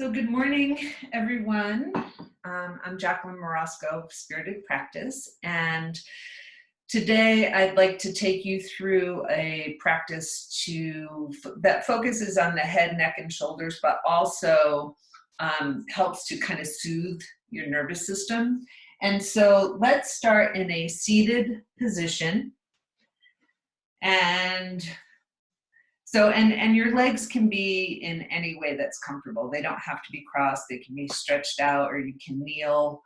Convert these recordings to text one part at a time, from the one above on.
So good morning, everyone. I'm Jacqueline Morosco of Spirited Practice, and today I'd like to take you through a practice that focuses on the head, neck, and shoulders, but also helps to kind of soothe your nervous system. And so let's start in a seated position. And your legs can be in any way that's comfortable. They don't have to be crossed. They can be stretched out, or you can kneel.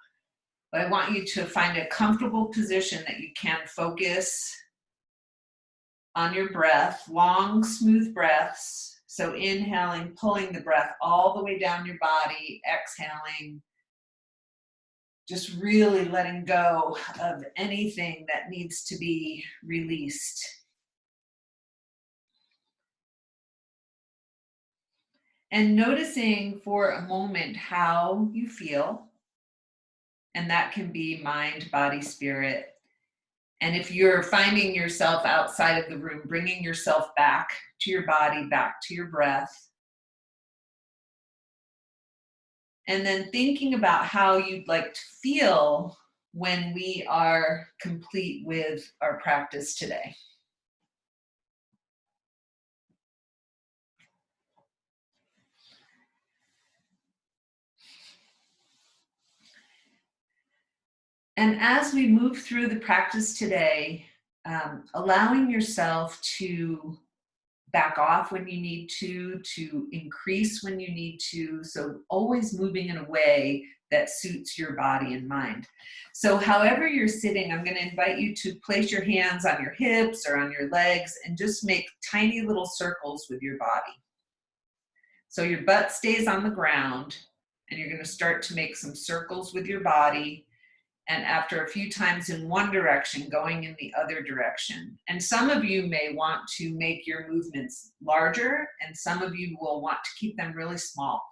But I want you to find a comfortable position that you can focus on your breath, long, smooth breaths. So inhaling, pulling the breath all the way down your body, exhaling, just really letting go of anything that needs to be released. And noticing for a moment how you feel, and that can be mind, body, spirit. And if you're finding yourself outside of the room, bringing yourself back to your body, back to your breath. And then thinking about how you'd like to feel when we are complete with our practice today. And as we move through the practice today, allowing yourself to back off when you need to increase when you need to. So always moving in a way that suits your body and mind. So however you're sitting, I'm going to invite you to place your hands on your hips or on your legs and just make tiny little circles with your body. So your butt stays on the ground, and you're going to start to make some circles with your body. And after a few times in one direction, going in the other direction. And some of you may want to make your movements larger, and some of you will want to keep them really small,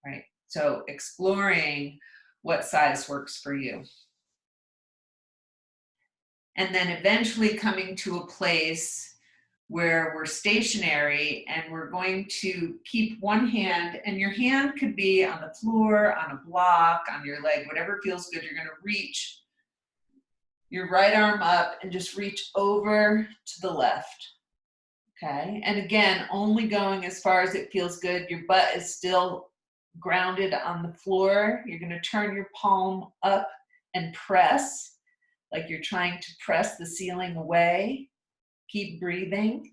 right? So exploring what size works for you. And then eventually coming to a place where we're stationary, and we're going to keep one hand, and your hand could be on the floor, on a block, on your leg, whatever feels good. You're going to reach your right arm up and just reach over to the left. Okay, and again, only going as far as it feels good. Your butt is still grounded on the floor. You're going to turn your palm up and press like you're trying to press the ceiling away. Keep breathing.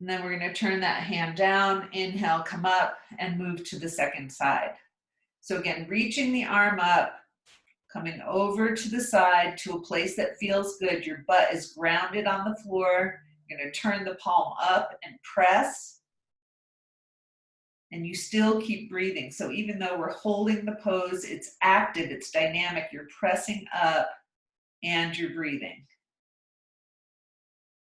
And then we're going to turn that hand down, inhale, come up, and move to the second side. So again, reaching the arm up, coming over to the side to a place that feels good. Your butt is grounded on the floor. You're going to turn the palm up and press. And you still keep breathing. So even though we're holding the pose, it's active, it's dynamic. You're pressing up and you're breathing.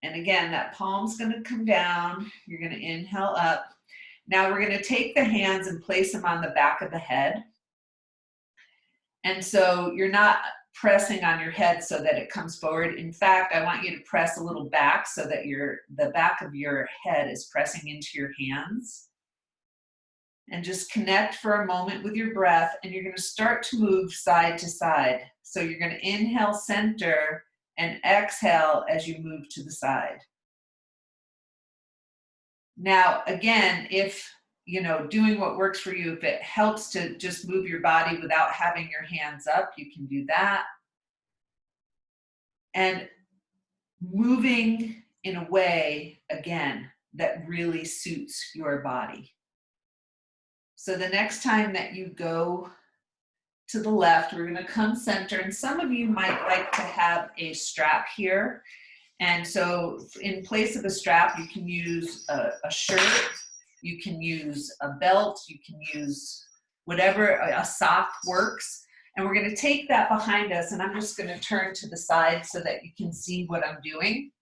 And again, that palm's going to come down. You're going to inhale up. Now we're going to take the hands and place them on the back of the head. And so you're not pressing on your head so that it comes forward. In fact, I want you to press a little back so that the back of your head is pressing into your hands. And just connect for a moment with your breath, and you're going to start to move side to side. So you're going to inhale, center, and exhale as you move to the side. Now, again, if doing what works for you, if it helps to just move your body without having your hands up, you can do that. And moving in a way, again, that really suits your body. So the next time that you go to the left, we're going to come center, and some of you might like to have a strap here. And so in place of a strap, you can use a shirt, you can use a belt, you can use whatever, a sock works. And we're going to take that behind us, and I'm just going to turn to the side so that you can see what I'm doing.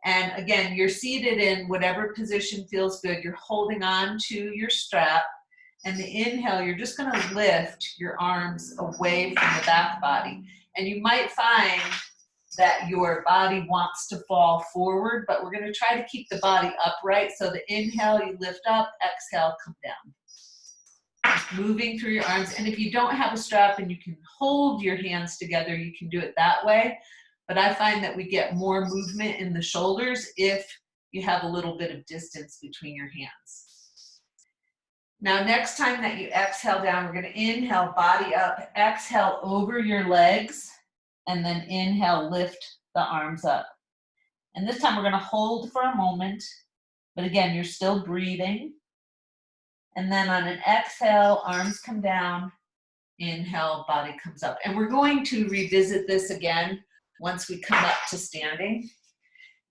And again, you're seated in whatever position feels good. You're holding on to your strap. And the inhale, you're just going to lift your arms away from the back body. And you might find that your body wants to fall forward, but we're going to try to keep the body upright. So the inhale, you lift up, exhale, come down. moving through your arms. And if you don't have a strap and you can hold your hands together, you can do it that way. But I find that we get more movement in the shoulders if you have a little bit of distance between your hands. Now, next time that you exhale down, we're going to inhale, body up, exhale over your legs, and then inhale, lift the arms up. And this time we're going to hold for a moment, but again, you're still breathing. And then on an exhale, arms come down, inhale, body comes up. And we're going to revisit this again once we come up to standing.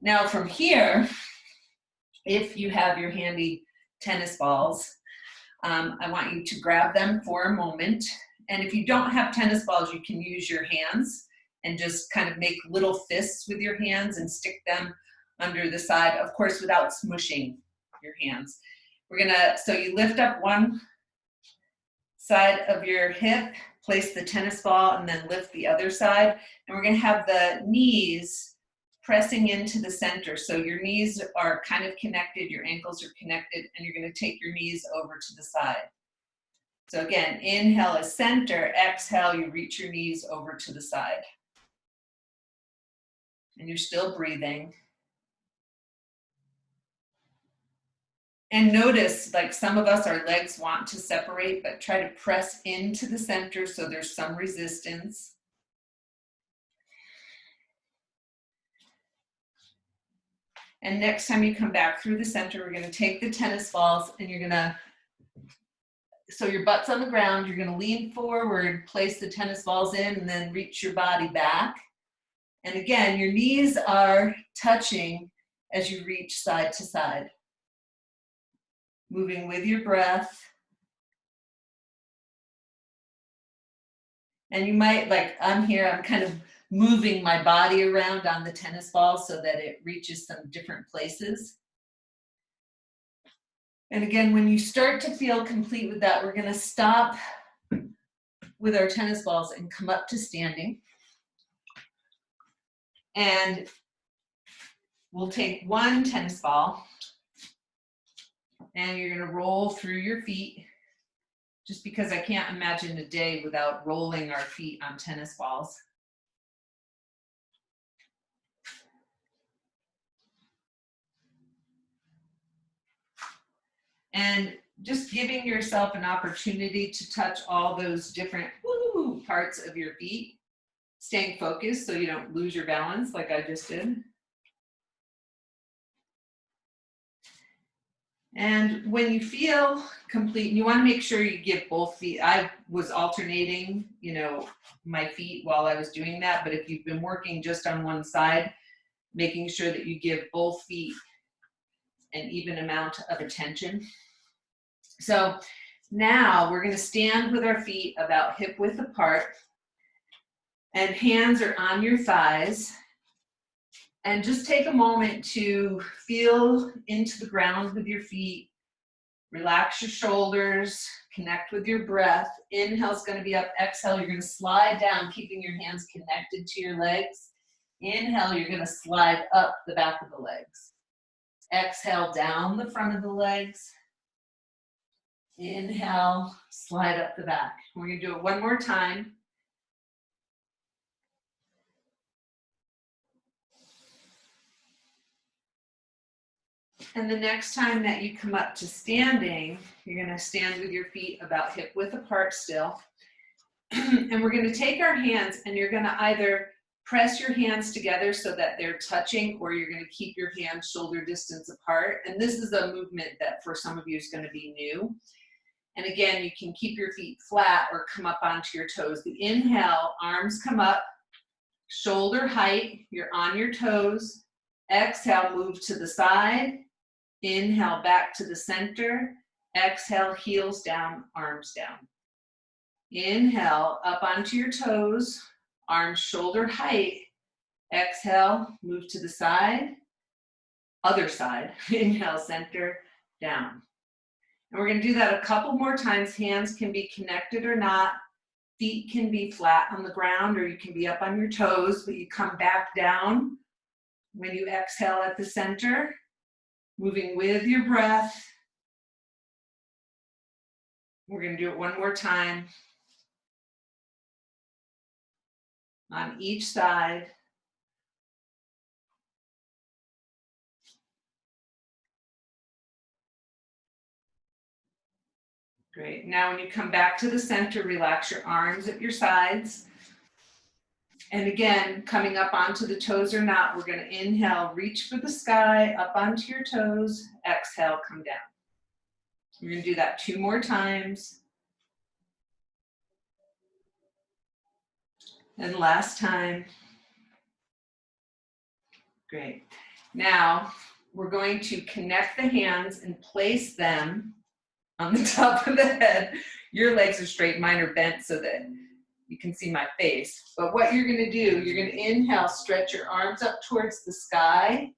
Now from here, if you have your handy tennis balls, I want you to grab them for a moment. And if you don't have tennis balls, you can use your hands and just kind of make little fists with your hands and stick them under the side, of course, without smushing your hands. So you lift up one side of your hip, place the tennis ball, and then lift the other side. And we're gonna have the knees pressing into the center. So your knees are kind of connected, your ankles are connected, and you're gonna take your knees over to the side. So again, inhale is center, exhale, you reach your knees over to the side. And you're still breathing. And notice, like some of us, our legs want to separate, but try to press into the center so there's some resistance. And next time you come back through the center, we're going to take the tennis balls and you're going to, so your butt's on the ground, you're going to lean forward, place the tennis balls in, and then reach your body back. And again, your knees are touching as you reach side to side. Moving with your breath. And you might, like I'm here, I'm kind of moving my body around on the tennis ball so that it reaches some different places. And again, when you start to feel complete with that, we're gonna stop with our tennis balls and come up to standing. And we'll take one tennis ball and you're gonna roll through your feet, just because I can't imagine a day without rolling our feet on tennis balls. And just giving yourself an opportunity to touch all those different parts of your feet, staying focused so you don't lose your balance like I just did. And when you feel complete, you want to make sure you give both feet. I was alternating, my feet while I was doing that, but if you've been working just on one side, making sure that you give both feet an even amount of attention. So now we're going to stand with our feet about hip width apart, and hands are on your thighs. And just take a moment to feel into the ground with your feet. Relax your shoulders, connect with your breath. Inhale is going to be up, exhale, you're going to slide down, keeping your hands connected to your legs. Inhale, you're going to slide up the back of the legs. Exhale, down the front of the legs. Inhale, slide up the back. We're going to do it one more time. And the next time that you come up to standing, you're going to stand with your feet about hip width apart still. And we're going to take our hands and you're going to either press your hands together so that they're touching, or you're going to keep your hands shoulder distance apart. And this is a movement that for some of you is going to be new. And again, you can keep your feet flat or come up onto your toes. The inhale, arms come up, shoulder height, you're on your toes. Exhale, move to the side. Inhale, back to the center. Exhale, heels down, arms down. Inhale, up onto your toes, arms shoulder height. Exhale, move to the side. Other side. Inhale, center, down. And we're going to do that a couple more times. Hands can be connected or not. Feet can be flat on the ground, or you can be up on your toes, but you come back down when you exhale at the center. Moving with your breath. We're going to do it one more time on each side. Great. Now when you come back to the center, relax your arms at your sides. And again, coming up onto the toes or not, we're going to inhale, reach for the sky, up onto your toes. Exhale, come down. We're going to do that 2 more times. And last time. Great. Now we're going to connect the hands and place them on the top of the head. Your legs are straight, mine are bent so that you can see my face. But what you're going to do, you're going to inhale, stretch your arms up towards the sky,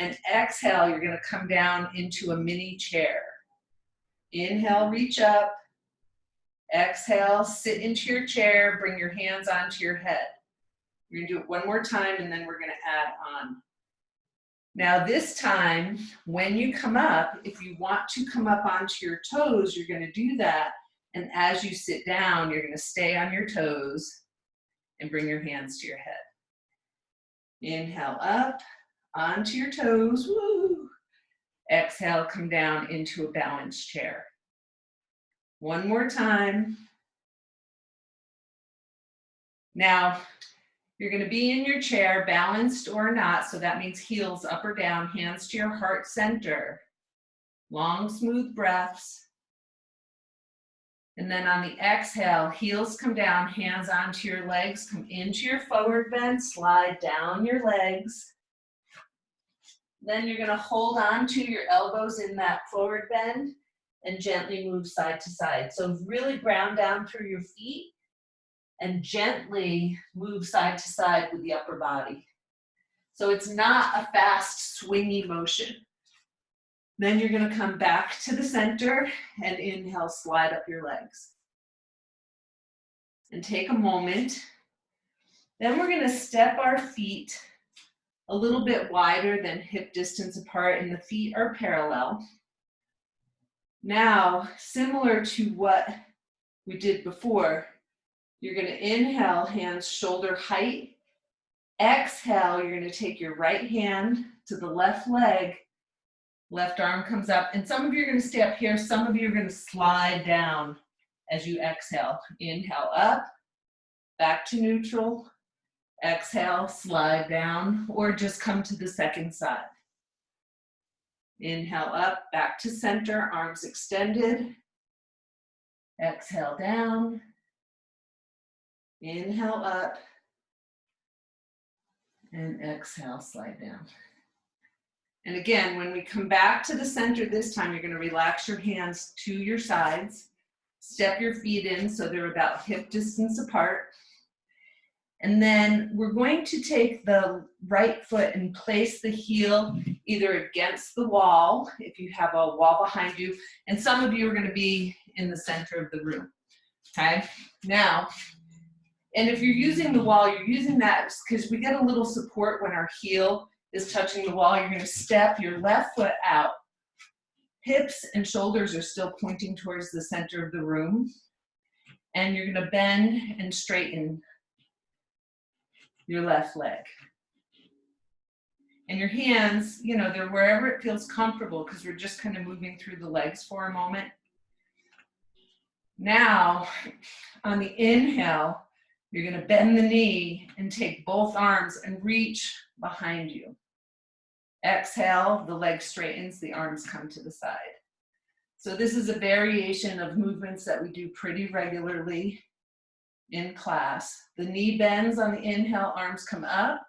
and exhale, you're going to come down into a mini chair. Inhale, reach up. Exhale, sit into your chair, bring your hands onto your head. You're going to do it one more time, and then we're going to add on. Now this time, when you come up, if you want to come up onto your toes, you're going to do that. And as you sit down, you're going to stay on your toes and bring your hands to your head. Inhale up, onto your toes. Woo. Exhale, come down into a balanced chair. One more time. Now, you're going to be in your chair, balanced or not, so that means heels up or down, hands to your heart center. Long, smooth breaths. And then on the exhale, heels come down, hands onto your legs, come into your forward bend, slide down your legs. Then you're going to hold on to your elbows in that forward bend and gently move side to side. So really ground down through your feet and gently move side to side with the upper body. So it's not a fast, swingy motion. Then you're going to come back to the center and inhale, slide up your legs. And take a moment. Then we're going to step our feet a little bit wider than hip distance apart, and the feet are parallel. Now, similar to what we did before, you're going to inhale, hands shoulder height. Exhale, you're going to take your right hand to the left leg. Left arm comes up, and some of you are going to stay up here, some of you are going to slide down as you exhale. Inhale up, back to neutral. Exhale, slide down, or just come to the second side. Inhale up, back to center, arms extended. Exhale down. Inhale up. And exhale, slide down. And again, when we come back to the center this time, you're going to relax your hands to your sides. Step your feet in so they're about hip distance apart. And then we're going to take the right foot and place the heel either against the wall, if you have a wall behind you, and some of you are going to be in the center of the room. Okay? Now, and if you're using the wall, you're using that because we get a little support when our heel is touching the wall. You're going to step your left foot out. Hips and shoulders are still pointing towards the center of the room. And you're going to bend and straighten your left leg. And your hands, you know, they're wherever it feels comfortable because we're just kind of moving through the legs for a moment. Now, on the inhale, you're going to bend the knee and take both arms and reach behind you. Exhale, the leg straightens, the arms come to the side. So this is a variation of movements that we do pretty regularly in class. The knee bends on the inhale, arms come up.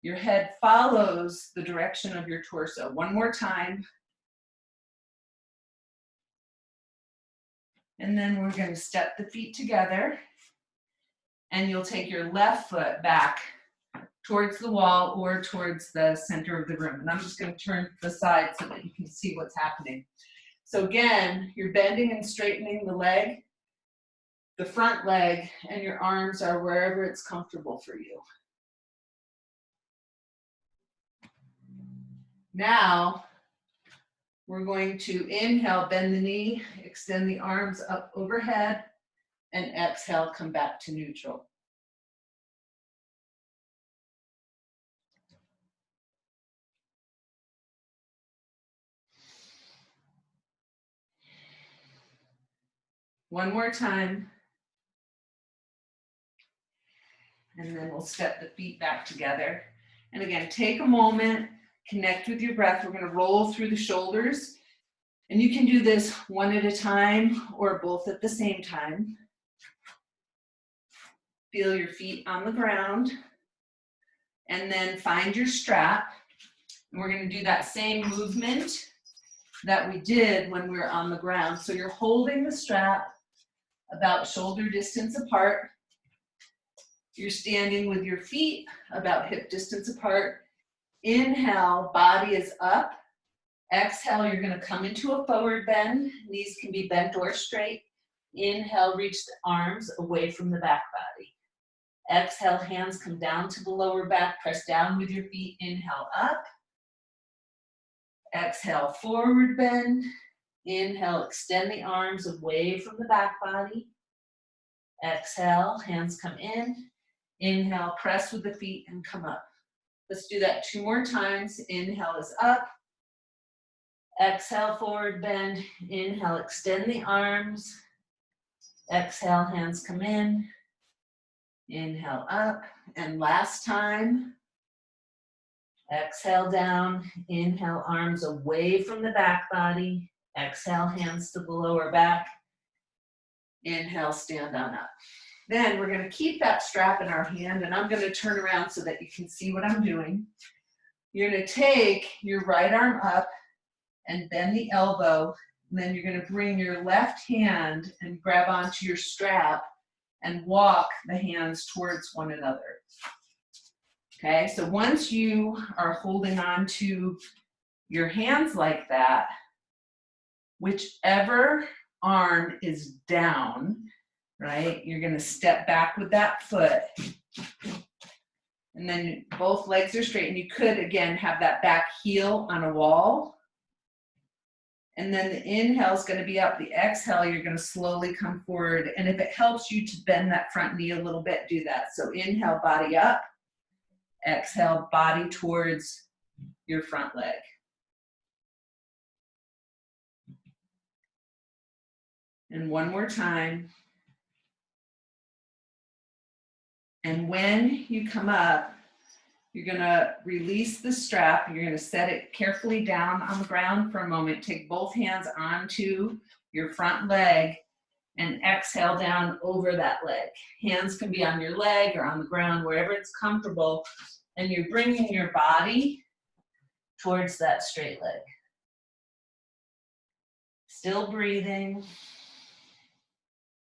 Your head follows the direction of your torso. One more time. And then we're going to step the feet together. And you'll take your left foot back towards the wall or towards the center of the room. And I'm just going to turn to the side so that you can see what's happening. So again, you're bending and straightening the leg, the front leg, and your arms are wherever it's comfortable for you. Now, We're going to inhale, bend the knee, extend the arms up overhead, and exhale, come back to neutral. One more time. And then we'll step the feet back together. And again, take a moment, connect with your breath. We're going to roll through the shoulders. And you can do this one at a time or both at the same time. Feel your feet on the ground. And then find your strap. And we're going to do that same movement that we did when we were on the ground. So you're holding the strap about shoulder distance apart. You're standing with your feet about hip distance apart. Inhale, body is up. Exhale, you're going to come into a forward bend. Knees can be bent or straight. Inhale, reach the arms away from the back body. Exhale, hands come down to the lower back. Press down with your feet. Inhale, up. Exhale, forward bend. Inhale, extend the arms away from the back body. Exhale, hands come in. Inhale, press with the feet and come up. Let's do that 2 more times. Inhale is up. Exhale, forward bend. Inhale, extend the arms. Exhale, hands come in. Inhale, up. And last time. Exhale, down. Inhale, arms away from the back body. Exhale, hands to the lower back. Inhale, stand on up. Then we're going to keep that strap in our hand, and I'm going to turn around so that you can see what I'm doing. You're going to take your right arm up and bend the elbow, and then you're going to bring your left hand and grab onto your strap and walk the hands towards one another. Okay, so once you are holding on to your hands like that, whichever arm is down, right? You're going to step back with that foot. And then both legs are straight. And you could, again, have that back heel on a wall. And then the inhale is going to be up. The exhale, you're going to slowly come forward. And if it helps you to bend that front knee a little bit, do that. So inhale, body up. Exhale, body towards your front leg. And one more time. And when you come up, you're going to release the strap. You're going to set it carefully down on the ground for a moment. Take both hands onto your front leg and exhale down over that leg. Hands can be on your leg or on the ground, wherever it's comfortable. And you're bringing your body towards that straight leg. Still breathing.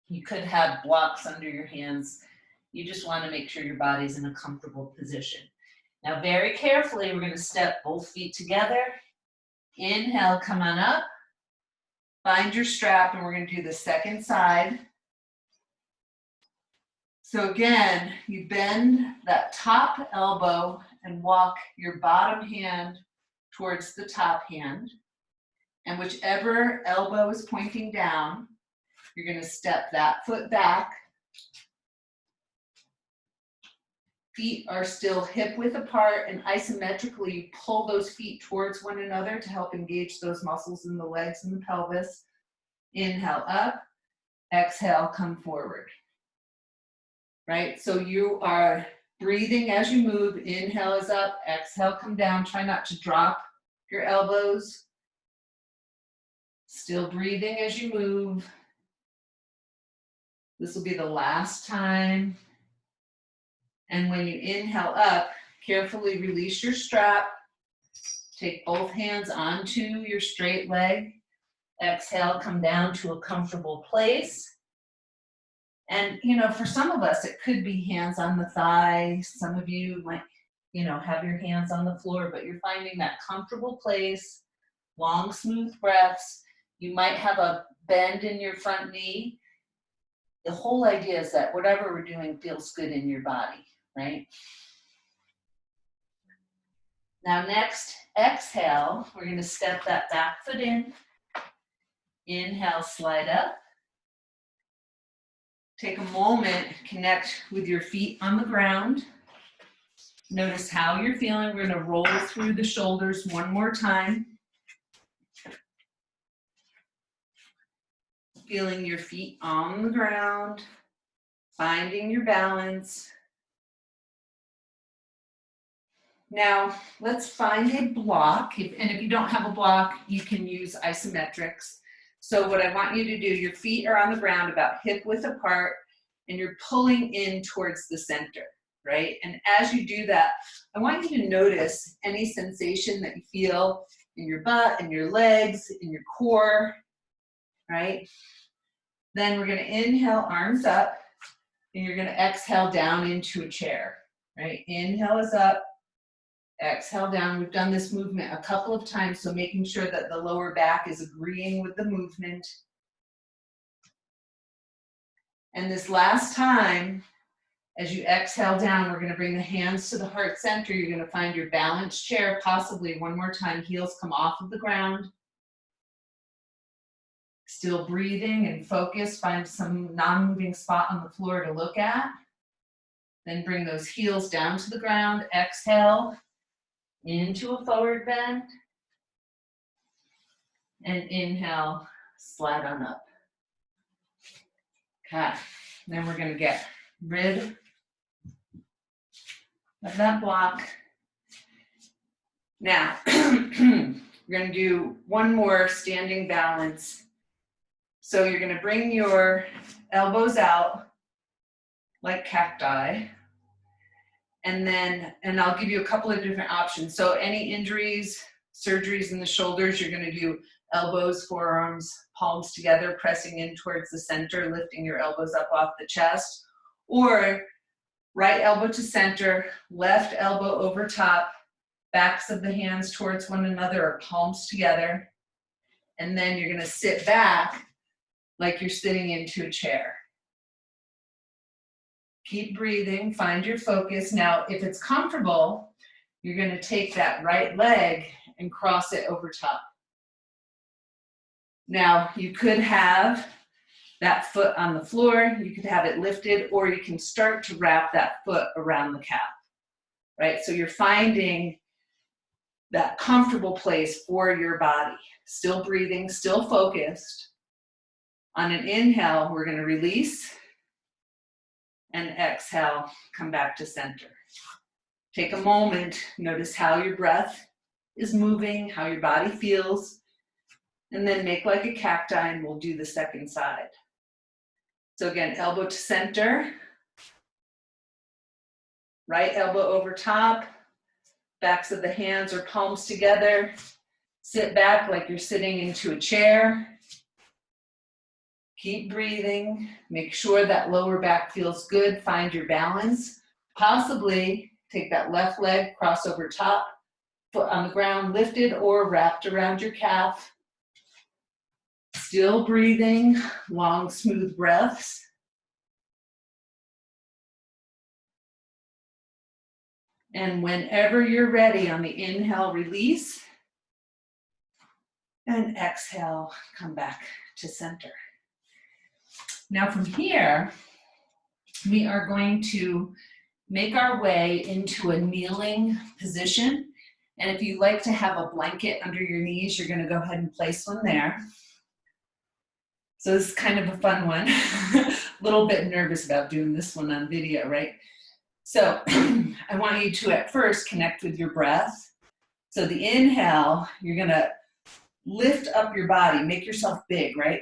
You could have blocks under your hands. You just want to make sure your body's in a comfortable position. Now, very carefully, we're going to step both feet together. Inhale, come on up. Find your strap, and we're going to do the second side. So again, you bend that top elbow and walk your bottom hand towards the top hand. And whichever elbow is pointing down, you're going to step that foot back. Feet are still hip width apart, and isometrically you pull those feet towards one another to help engage those muscles in the legs and the pelvis. Inhale up, exhale, come forward. Right? So you are breathing as you move. Inhale is up, exhale, come down. Try not to drop your elbows. Still breathing as you move. This will be the last time. And when you inhale up, carefully release your strap. Take both hands onto your straight leg. Exhale, come down to a comfortable place. And, for some of us, it could be hands on the thigh. Some of you might, have your hands on the floor, but you're finding that comfortable place, long, smooth breaths. You might have a bend in your front knee. The whole idea is that whatever we're doing feels good in your body, right? Now next, exhale, we're going to step that back foot in. Inhale, slide up. Take a moment, connect with your feet on the ground. Notice how you're feeling. We're going to roll through the shoulders one more time. Feeling your feet on the ground, finding your balance. Now, let's find a block. And if you don't have a block, you can use isometrics. So what I want you to do, your feet are on the ground about hip width apart, and you're pulling in towards the center, right? And as you do that, I want you to notice any sensation that you feel in your butt, in your legs, in your core, right? Then we're going to inhale, arms up, and you're going to exhale down into a chair, right? Inhale is up, exhale down. We've done this movement a couple of times, so making sure that the lower back is agreeing with the movement. And this last time, as you exhale down, we're going to bring the hands to the heart center. You're going to find your balanced chair, possibly one more time, heels come off of the ground. Still breathing and focus, find some non-moving spot on the floor to look at. Then bring those heels down to the ground, exhale into a forward bend, and inhale, slide on up. Okay, then we're gonna get rid of that block. Now, we're gonna do one more standing balance. So you're gonna bring your elbows out like cacti. And I'll give you a couple of different options. So any injuries, surgeries in the shoulders, you're gonna do elbows, forearms, palms together, pressing in towards the center, lifting your elbows up off the chest. Or right elbow to center, left elbow over top, backs of the hands towards one another or palms together. And then you're gonna sit back like you're sitting into a chair. Keep breathing, find your focus. Now, if it's comfortable, you're gonna take that right leg and cross it over top. Now, you could have that foot on the floor, you could have it lifted, or you can start to wrap that foot around the calf, right? So you're finding that comfortable place for your body. Still breathing, still focused. On an inhale, we're gonna release, and exhale, come back to center. Take a moment, notice how your breath is moving, how your body feels, and then make like a cacti, and we'll do the second side. So again, elbow to center, right elbow over top, backs of the hands or palms together, sit back like you're sitting into a chair. Keep breathing, make sure that lower back feels good, find your balance. Possibly take that left leg, cross over top, foot on the ground lifted or wrapped around your calf. Still breathing, long, smooth breaths. And whenever you're ready, on the inhale, release, and exhale, come back to center. Now from here, we are going to make our way into a kneeling position. And if you like to have a blanket under your knees, you're gonna go ahead and place one there. So this is kind of a fun one. A little bit nervous about doing this one on video, right? So I want you to at first connect with your breath. So the inhale, you're gonna lift up your body, make yourself big, right?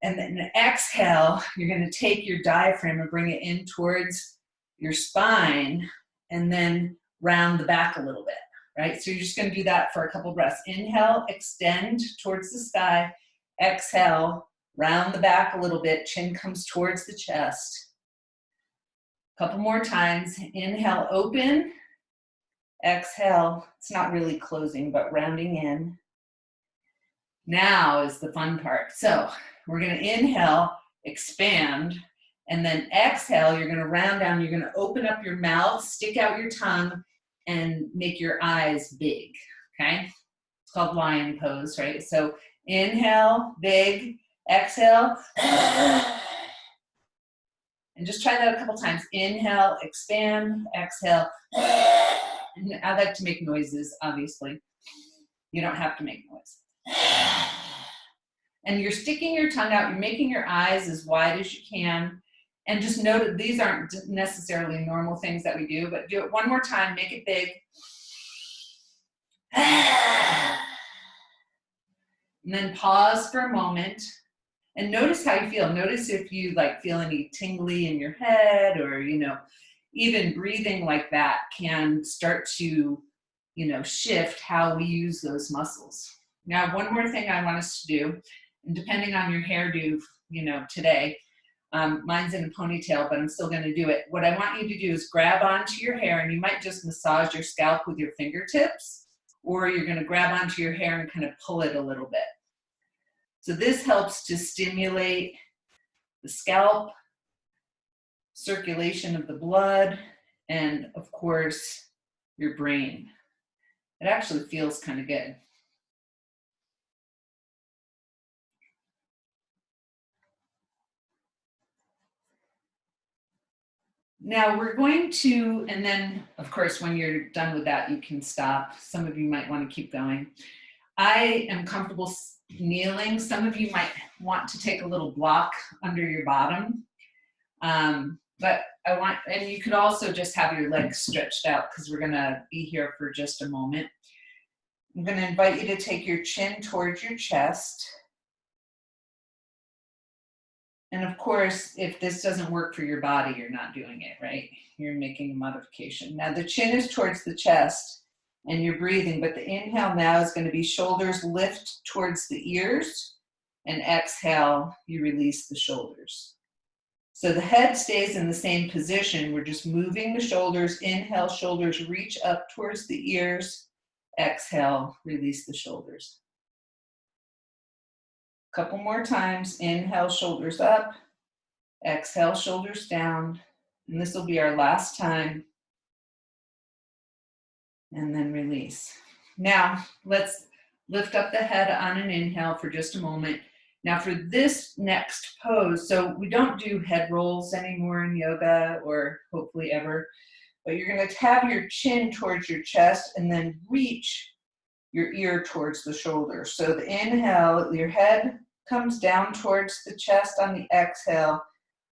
And then the exhale, you're gonna take your diaphragm and bring it in towards your spine and then round the back a little bit, right? So you're just gonna do that for a couple breaths. Inhale, extend towards the sky. Exhale, round the back a little bit, chin comes towards the chest. Couple more times. Inhale, open. Exhale, it's not really closing, but rounding in. Now is the fun part. So we're gonna inhale, expand, and then exhale, you're gonna round down, you're gonna open up your mouth, stick out your tongue, and make your eyes big, okay? It's called lion pose, right? So inhale, big, exhale, and just try that a couple times. Inhale, expand, exhale. And I like to make noises, obviously. You don't have to make noise. And you're sticking your tongue out, you're making your eyes as wide as you can. And just note that these aren't necessarily normal things that we do, but do it one more time, make it big. And then pause for a moment and notice how you feel. Notice if you like feel any tingly in your head, or, you know, even breathing like that can start to, you know, shift how we use those muscles. Now, one more thing I want us to do, and depending on your hairdo, you know, today, mine's in a ponytail, but I'm still going to do it. What I want you to do is grab onto your hair, and you might just massage your scalp with your fingertips, or you're going to grab onto your hair and kind of pull it a little bit. So this helps to stimulate the scalp, circulation of the blood, and of course, your brain. It actually feels kind of good. Now we're going to, and then of course, when you're done with that, you can stop. Some of you might want to keep going. I am comfortable kneeling. Some of you might want to take a little block under your bottom. But I want, and you could also just have your legs stretched out because we're gonna be here for just a moment. I'm gonna invite you to take your chin towards your chest. And of course, if this doesn't work for your body, you're not doing it, right? You're making a modification. Now the chin is towards the chest and you're breathing, but the inhale now is going to be shoulders lift towards the ears, and exhale, you release the shoulders. So the head stays in the same position. We're just moving the shoulders. Inhale, shoulders reach up towards the ears. Exhale, release the shoulders. Couple more times. Inhale, shoulders up. Exhale, shoulders down. And this will be our last time. And then release. Now, let's lift up the head on an inhale for just a moment. Now for this next pose, so we don't do head rolls anymore in yoga, or hopefully ever, but you're going to have your chin towards your chest and then reach your ear towards the shoulder. So the inhale, your head comes down towards the chest on the exhale,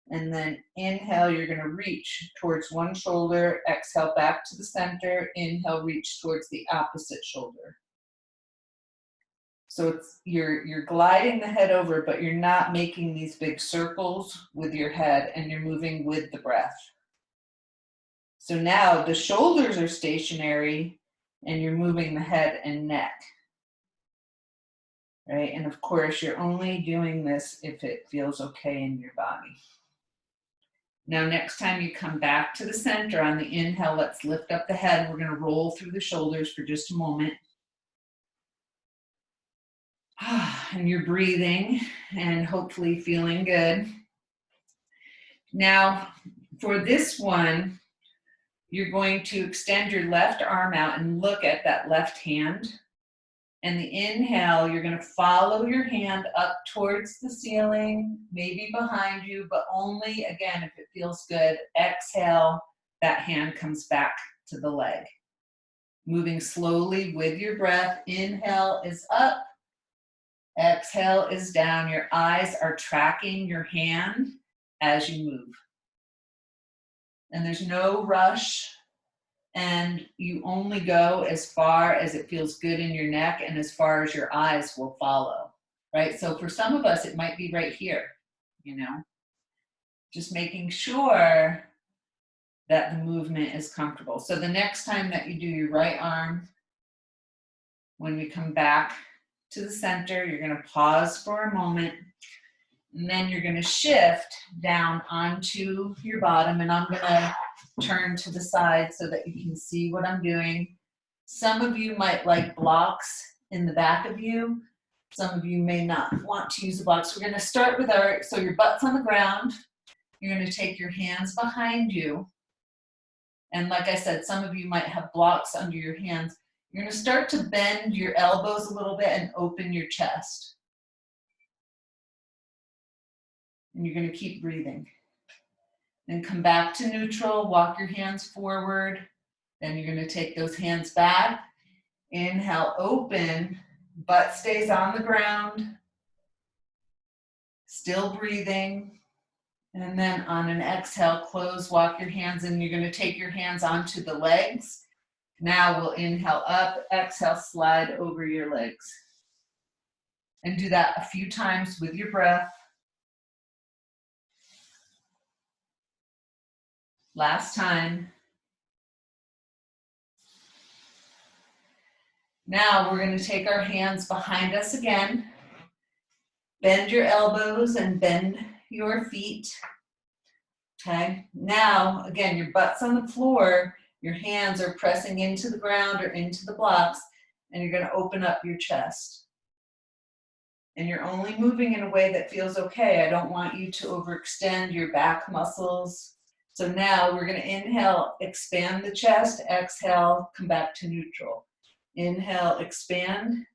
and then inhale, you're going to reach towards one shoulder, exhale back to the center, inhale, reach towards the opposite shoulder. So it's you're gliding the head over, but you're not making these big circles with your head, and you're moving with the breath. So now the shoulders are stationary and you're moving the head and neck. Right? And of course, you're only doing this if it feels okay in your body. Now, next time you come back to the center on the inhale, let's lift up the head. We're going to roll through the shoulders for just a moment. And you're breathing and hopefully feeling good. Now, for this one, you're going to extend your left arm out and look at that left hand. And the inhale, you're going to follow your hand up towards the ceiling, maybe behind you, but only, again, if it feels good. Exhale, that hand comes back to the leg. Moving slowly with your breath. Inhale is up. Exhale is down. Your eyes are tracking your hand as you move. And there's no rush. And you only go as far as it feels good in your neck and as far as your eyes will follow, right? So for some of us, it might be right here, you know, just making sure that the movement is comfortable. So the next time that you do your right arm, when we come back to the center, you're going to pause for a moment, and then you're going to shift down onto your bottom, and I'm going to turn to the side so that you can see what I'm doing. Some of you might like blocks in the back of you. Some of you may not want to use the blocks. We're going to start with so your butt's on the ground. You're going to take your hands behind you. And like I said, some of you might have blocks under your hands. You're gonna start to bend your elbows a little bit and open your chest. And you're gonna keep breathing. Then come back to neutral, walk your hands forward. Then you're gonna take those hands back. Inhale, open, butt stays on the ground. Still breathing. And then on an exhale, close, walk your hands in. You're gonna take your hands onto the legs. Now we'll inhale up, exhale, slide over your legs. And do that a few times with your breath. Last time. Now we're going to take our hands behind us again. Bend your elbows and bend your feet. Okay. Now, again, your butt's on the floor. Your hands are pressing into the ground or into the blocks, and you're going to open up your chest. And you're only moving in a way that feels okay. I don't want you to overextend your back muscles. So now we're going to inhale, expand the chest, exhale, come back to neutral. Inhale, expand.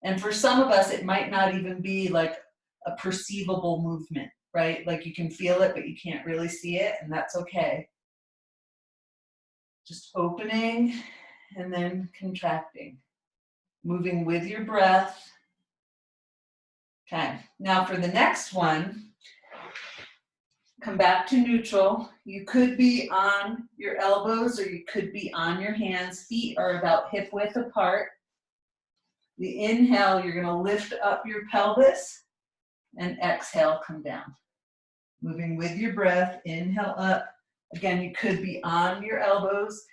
And for some of us, it might not even be like a perceivable movement, right? Like you can feel it, but you can't really see it, and that's okay. Just opening and then contracting. Moving with your breath. Okay, now for the next one, come back to neutral. You could be on your elbows or you could be on your hands. Feet are about hip width apart. The inhale, you're gonna lift up your pelvis, and exhale, come down. Moving with your breath, inhale up. Again, you could be on your elbows.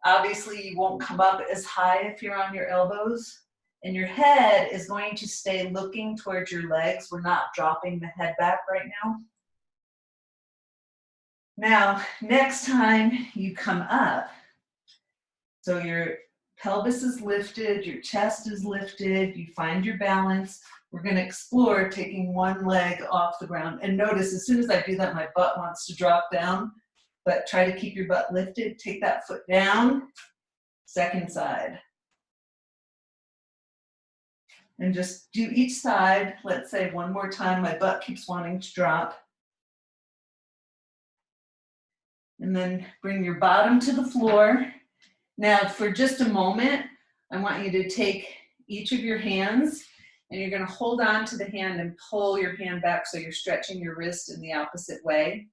Obviously, you won't come up as high if you're on your elbows. And your head is going to stay looking towards your legs. We're not dropping the head back right now. Now, next time you come up, so your pelvis is lifted, your chest is lifted, you find your balance. We're going to explore taking one leg off the ground. And notice, as soon as I do that, my butt wants to drop down, but try to keep your butt lifted. Take that foot down, second side. And just do each side. Let's say one more time, my butt keeps wanting to drop. And then bring your bottom to the floor. Now, for just a moment, I want you to take each of your hands and you're going to hold on to the hand and pull your hand back so you're stretching your wrist in the opposite way.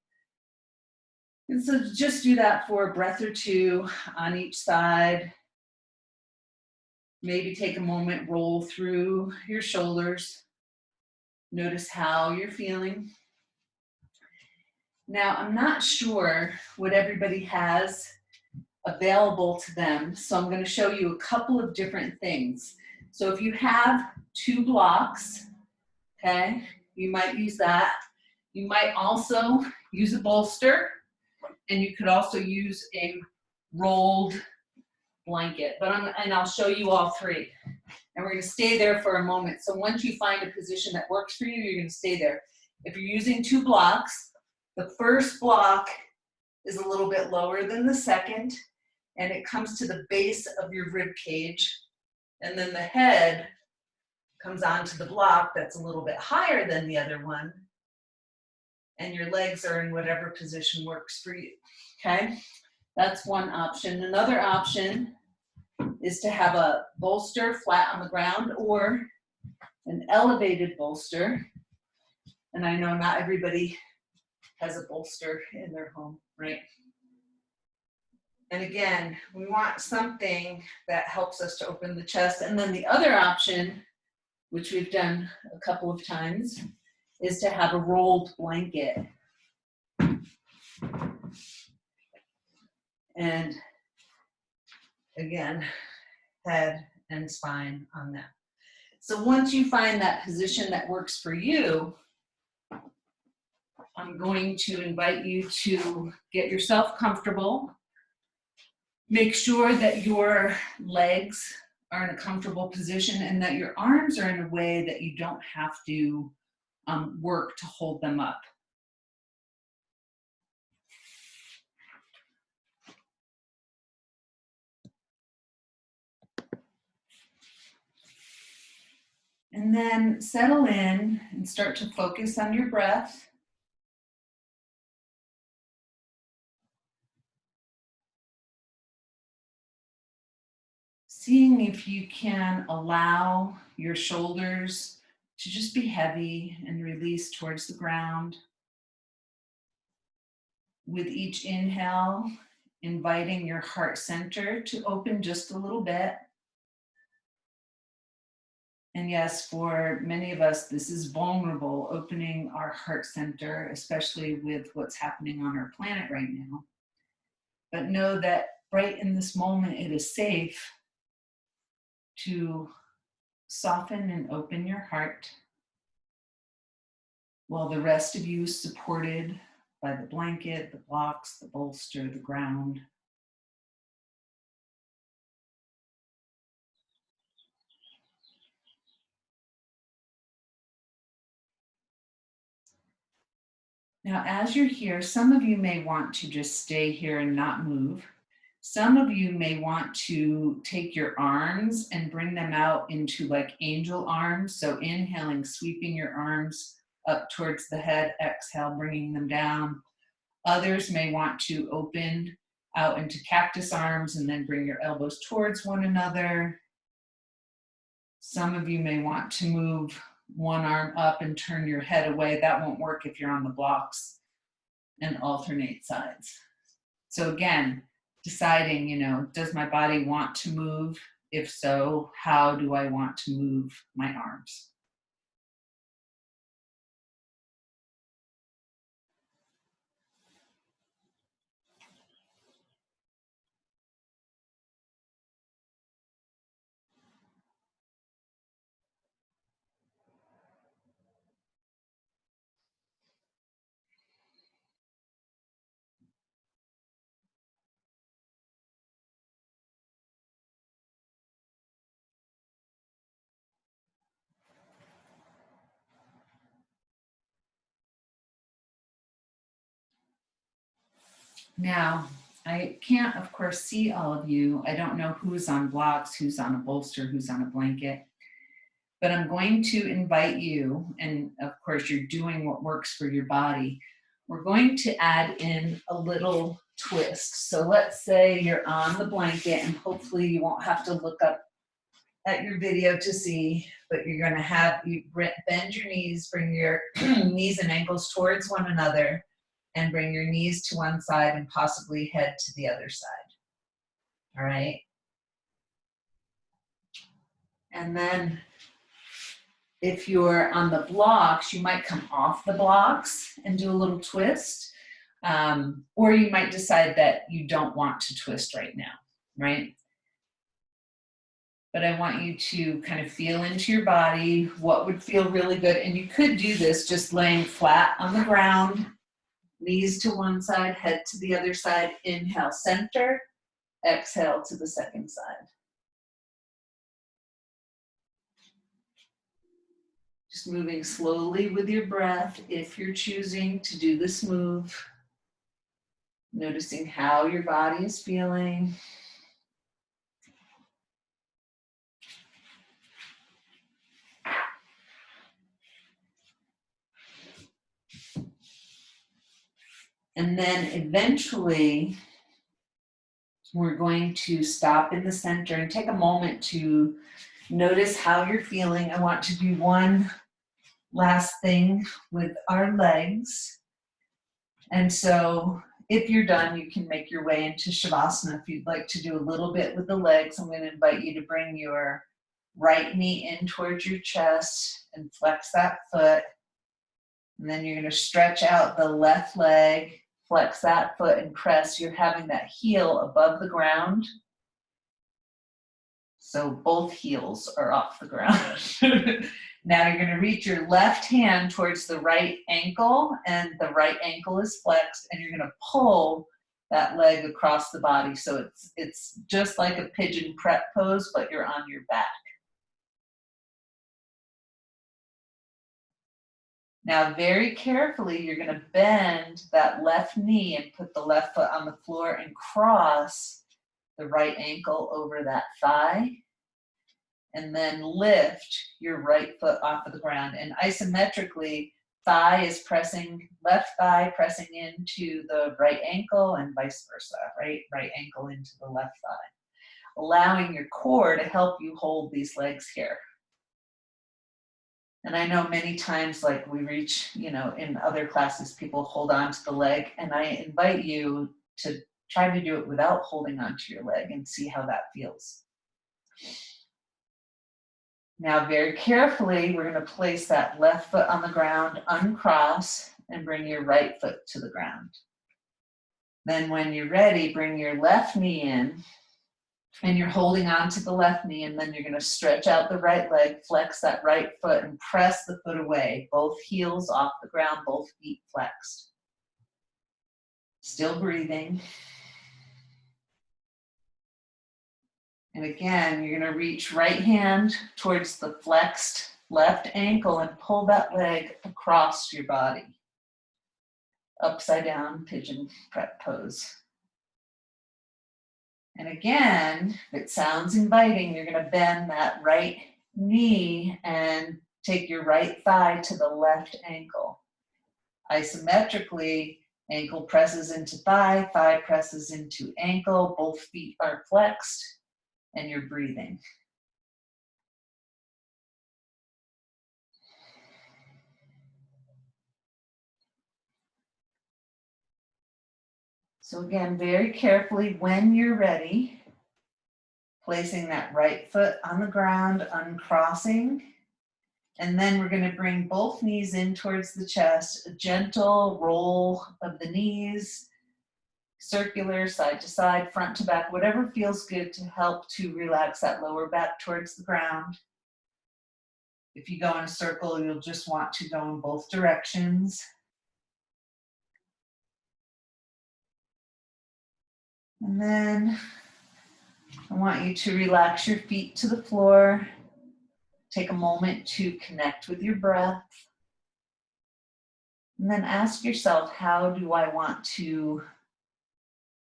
And so just do that for a breath or two on each side. Maybe take a moment, roll through your shoulders. Notice how you're feeling. Now, I'm not sure what everybody has available to them, so I'm going to show you a couple of different things. So if you have 2 blocks, okay, you might use that. You might also use a bolster, and you could also use a rolled blanket, and I'll show you all 3. And we're going to stay there for a moment. So once you find a position that works for you, you're going to stay there. If you're using 2 blocks, the first block is a little bit lower than the second, and it comes to the base of your rib cage. And then the head comes onto the block that's a little bit higher than the other one. And your legs are in whatever position works for you, okay? That's one option. Another option is to have a bolster flat on the ground or an elevated bolster. And I know not everybody has a bolster in their home, right? And again, we want something that helps us to open the chest. And then the other option, which we've done a couple of times, is to have a rolled blanket. And again, head and spine on that. So once you find that position that works for you, I'm going to invite you to get yourself comfortable. Make sure that your legs are in a comfortable position and that your arms are in a way that you don't have to work to hold them up. And then settle in and start to focus on your breath. Seeing if you can allow your shoulders to just be heavy and release towards the ground. With each inhale, inviting your heart center to open just a little bit. And yes, for many of us, this is vulnerable, opening our heart center, especially with what's happening on our planet right now. But know that right in this moment, it is safe to soften and open your heart while the rest of you is supported by the blanket, the blocks, the bolster, the ground. Now, as you're here, some of you may want to just stay here and not move. Some of you may want to take your arms and bring them out into like angel arms. So inhaling, sweeping your arms up towards the head, exhale, bringing them down. Others may want to open out into cactus arms and then bring your elbows towards one another. Some of you may want to move one arm up and turn your head away. That won't work if you're on the blocks, and alternate sides. So again, deciding, does my body want to move? If so, how do I want to move my arms? Now, I can't, of course, see all of you. I don't know who's on blocks, who's on a bolster, who's on a blanket. But I'm going to invite you, and of course, you're doing what works for your body. We're going to add in a little twist. So let's say you're on the blanket, and hopefully you won't have to look up at your video to see, but you're going to have you bend your knees, bring your knees and ankles towards one another, and bring your knees to one side and possibly head to the other side. All right. And then if you're on the blocks, you might come off the blocks and do a little twist. Or you might decide that you don't want to twist right now, right? But I want you to kind of feel into your body what would feel really good. And you could do this just laying flat on the ground, knees to one side, head to the other side. Inhale, center. Exhale to the second side. Just moving slowly with your breath if you're choosing to do this move. Noticing how your body is feeling. And then eventually, we're going to stop in the center and take a moment to notice how you're feeling. I want to do one last thing with our legs. And so if you're done, you can make your way into Shavasana. If you'd like to do a little bit with the legs, I'm going to invite you to bring your right knee in towards your chest and flex that foot. And then you're going to stretch out the left leg, flex that foot and press. You're having that heel above the ground. So both heels are off the ground. Now you're going to reach your left hand towards the right ankle, and the right ankle is flexed, and you're going to pull that leg across the body. So it's just like a pigeon prep pose, but you're on your back. Now, very carefully, you're going to bend that left knee and put the left foot on the floor and cross the right ankle over that thigh. and then lift your right foot off of the ground. And isometrically, thigh is pressing, left thigh pressing into the right ankle and vice versa, right ankle into the left thigh. Allowing your core to help you hold these legs here. And I know many times, like we reach, in other classes, people hold on to the leg, and I invite you to try to do it without holding onto your leg and see how that feels. Now, very carefully, we're going to place that left foot on the ground, uncross, and bring your right foot to the ground. Then when you're ready, bring your left knee in, and you're holding on to the left knee, and then you're going to stretch out the right leg, flex that right foot, and press the foot away. Both heels off the ground, both feet flexed. Still breathing. And again, you're going to reach right hand towards the flexed left ankle and pull that leg across your body. Upside down pigeon prep pose. And again, if it sounds inviting, you're going to bend that right knee and take your right thigh to the left ankle. Isometrically, ankle presses into thigh, thigh presses into ankle, both feet are flexed, and you're breathing. So again, very carefully, when you're ready, placing that right foot on the ground, uncrossing, and then we're going to bring both knees in towards the chest, a gentle roll of the knees, circular, side to side, front to back, whatever feels good to help to relax that lower back towards the ground. If you go in a circle, you'll just want to go in both directions. And then I want you to relax your feet to the floor. Take a moment to connect with your breath. And then ask yourself, how do I want to,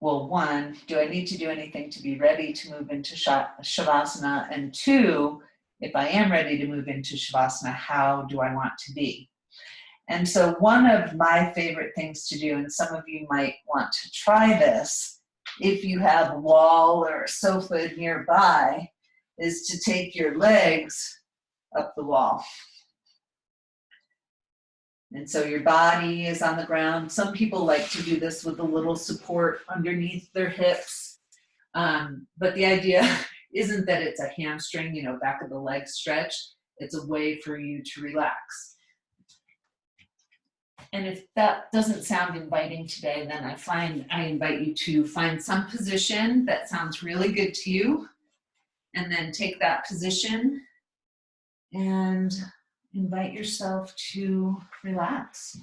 well, one, do I need to do anything to be ready to move into Shavasana? And two, if I am ready to move into Shavasana, how do I want to be? And so one of my favorite things to do, and some of you might want to try this, if you have a wall or a sofa nearby, is to take your legs up the wall. And so your body is on the ground. Some people like to do this with a little support underneath their hips. But the idea isn't that it's a hamstring, back of the leg stretch. It's a way for you to relax. And if that doesn't sound inviting today, then I invite you to find some position that sounds really good to you, and then take that position and invite yourself to relax.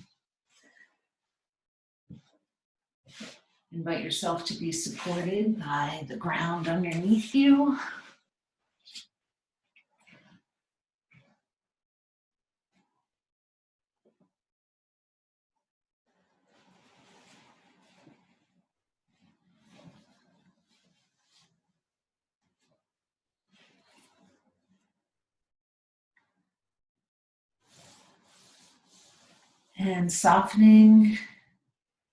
Invite yourself to be supported by the ground underneath you. And softening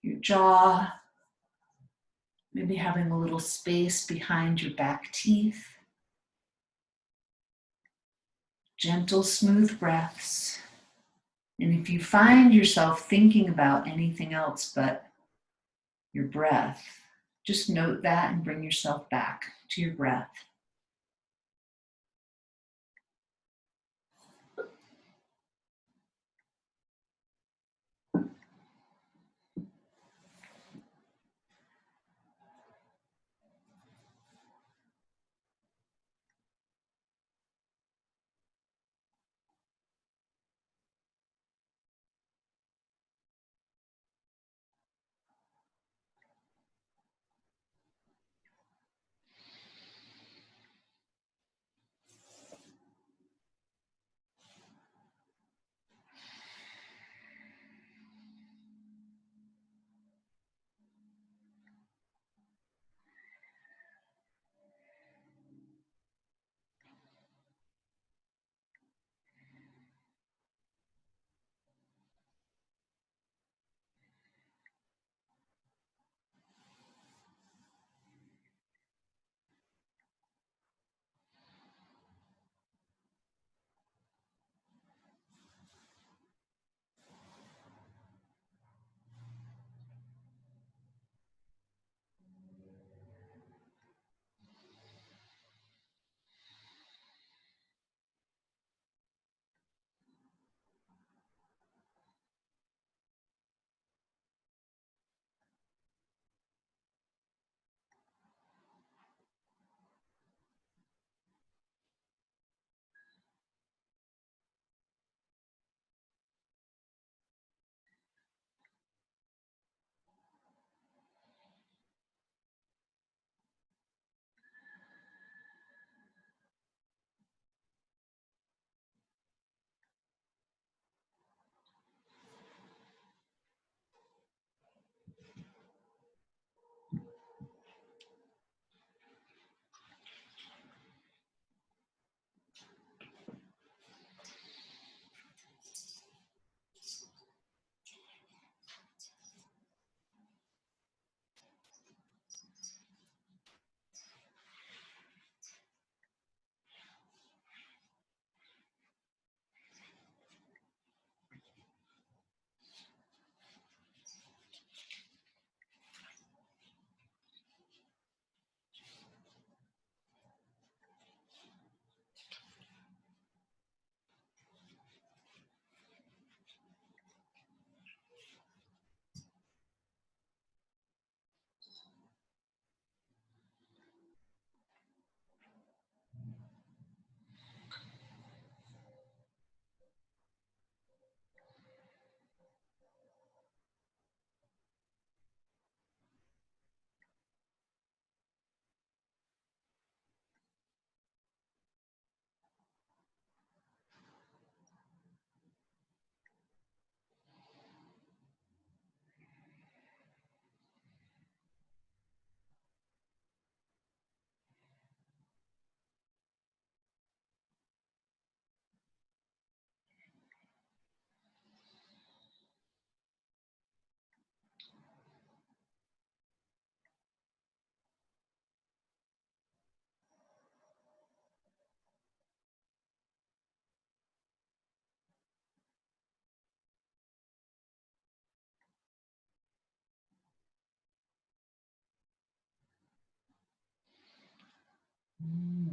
your jaw, maybe having a little space behind your back teeth. Gentle, smooth breaths. And if you find yourself thinking about anything else but your breath, just note that and bring yourself back to your breath.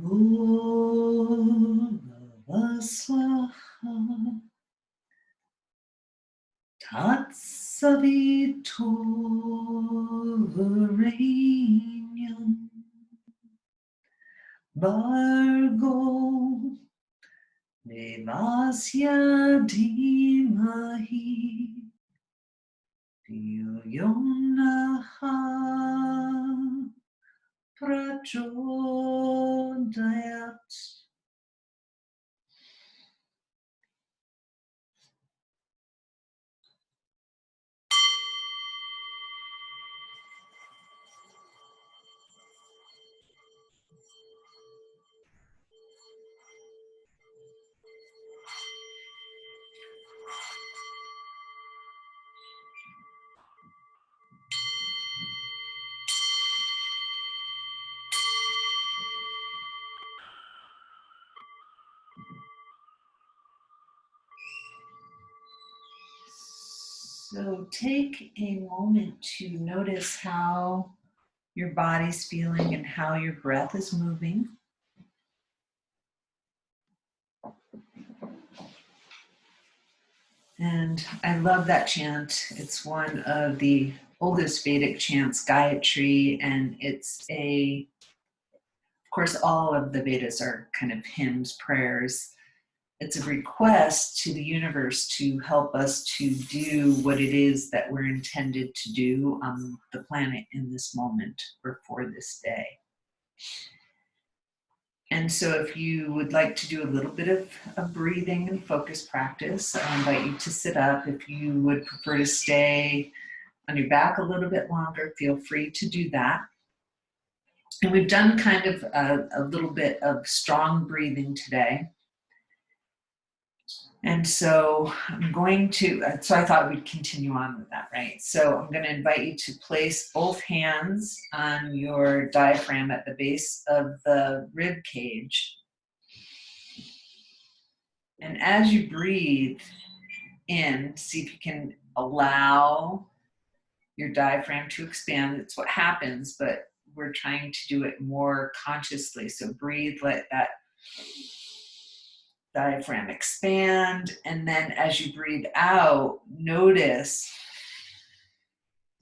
Bhurva Swaha Tatsaviturvarenyam Bhargo Devasya Dhimahi Dhiyo Yonaha Prachodayat. So take a moment to notice how your body's feeling and how your breath is moving. And I love that chant. It's one of the oldest Vedic chants, Gayatri, and it's of course, all of the Vedas are kind of hymns, prayers. It's a request to the universe to help us to do what it is that we're intended to do on the planet in this moment or for this day. And so if you would like to do a little bit of breathing and focus practice, I invite you to sit up. If you would prefer to stay on your back a little bit longer, feel free to do that. And we've done kind of a little bit of strong breathing today. And so so I thought we'd continue on with that, right? So I'm going to invite you to place both hands on your diaphragm at the base of the rib cage. And as you breathe in, see if you can allow your diaphragm to expand. It's what happens, but we're trying to do it more consciously. So breathe, let that diaphragm expand, and then as you breathe out, notice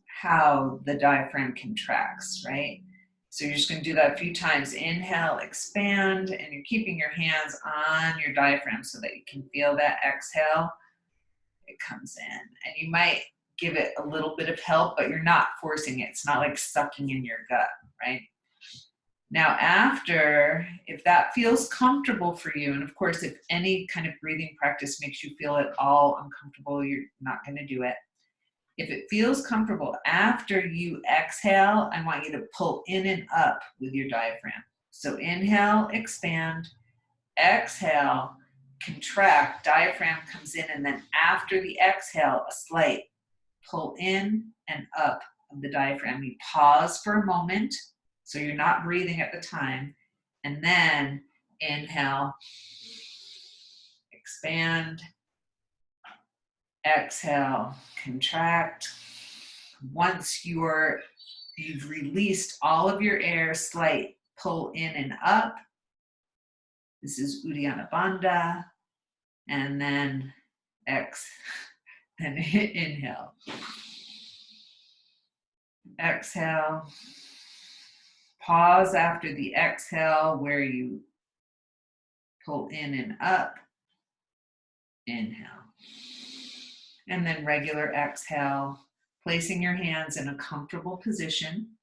how the diaphragm contracts, right? So you're just going to do that a few times. Inhale, expand, and you're keeping your hands on your diaphragm so that you can feel that. Exhale, it comes in. And you might give it a little bit of help, but you're not forcing it. It's not like sucking in your gut, right? Now after, if that feels comfortable for you, and of course, if any kind of breathing practice makes you feel at all uncomfortable, you're not going to do it. If it feels comfortable, after you exhale, I want you to pull in and up with your diaphragm. So inhale, expand, exhale, contract, diaphragm comes in, and then after the exhale, a slight pull in and up of the diaphragm. You pause for a moment, so you're not breathing at the time, and then inhale, expand, exhale, contract. Once you've released all of your air, slight pull in and up. This is Uddiyana Bandha, and then then inhale. Exhale. Pause after the exhale where you pull in and up. Inhale. And then regular exhale, placing your hands in a comfortable position.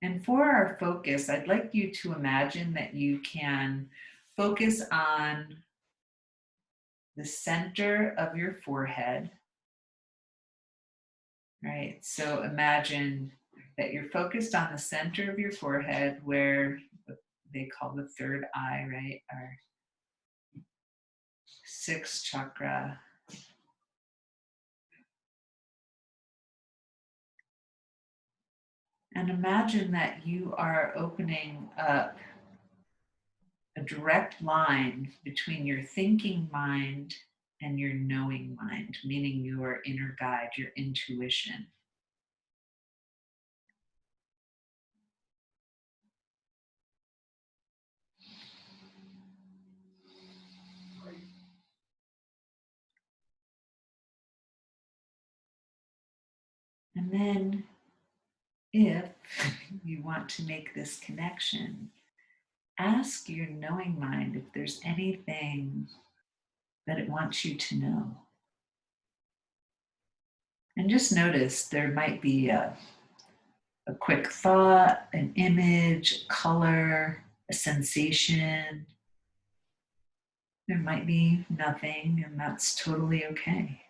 And for our focus, I'd like you to imagine that you can focus on the center of your forehead. Right, so imagine that you're focused on the center of your forehead where they call the third eye, right? Our sixth chakra. And imagine that you are opening up a direct line between your thinking mind and your knowing mind, meaning your inner guide, your intuition. And then if you want to make this connection, ask your knowing mind if there's anything that it wants you to know. And just notice there might be a quick thought, an image, a color, a sensation. There might be nothing, and that's totally okay.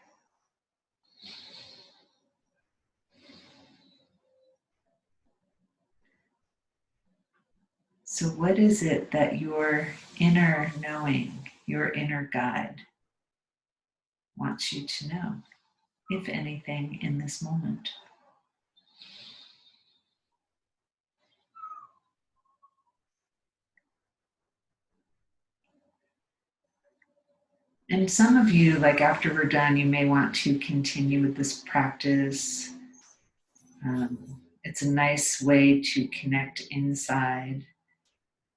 So, what is it that your inner knowing, your inner guide, wants you to know, if anything, in this moment? And some of you, like after we're done, you may want to continue with this practice. It's a nice way to connect inside.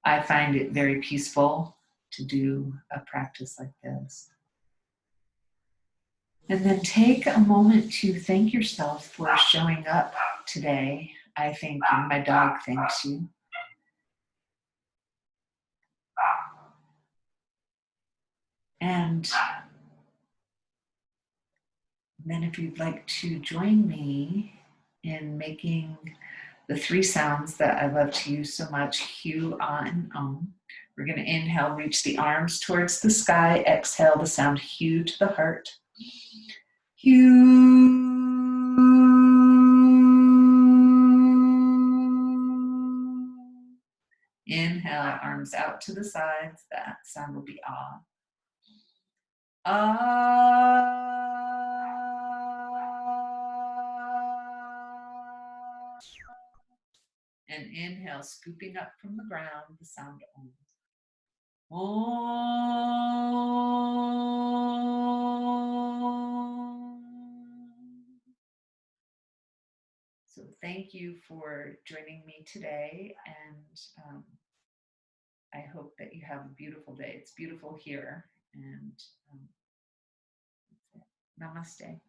I find it very peaceful to do a practice like this. And then take a moment to thank yourself for showing up today. I thank you. My dog thanks you. And then if you'd like to join me in making the 3 sounds that I love to use so much, Hu, Ah, and We're going to inhale, reach the arms towards the sky. Exhale the sound Hu to the heart. Hu. Inhale, arms out to the sides. That sound will be Ah. Ah. And inhale, scooping up from the ground, the sound Om. Om. So thank you for joining me today, and I hope that you have a beautiful day. It's beautiful here, and namaste.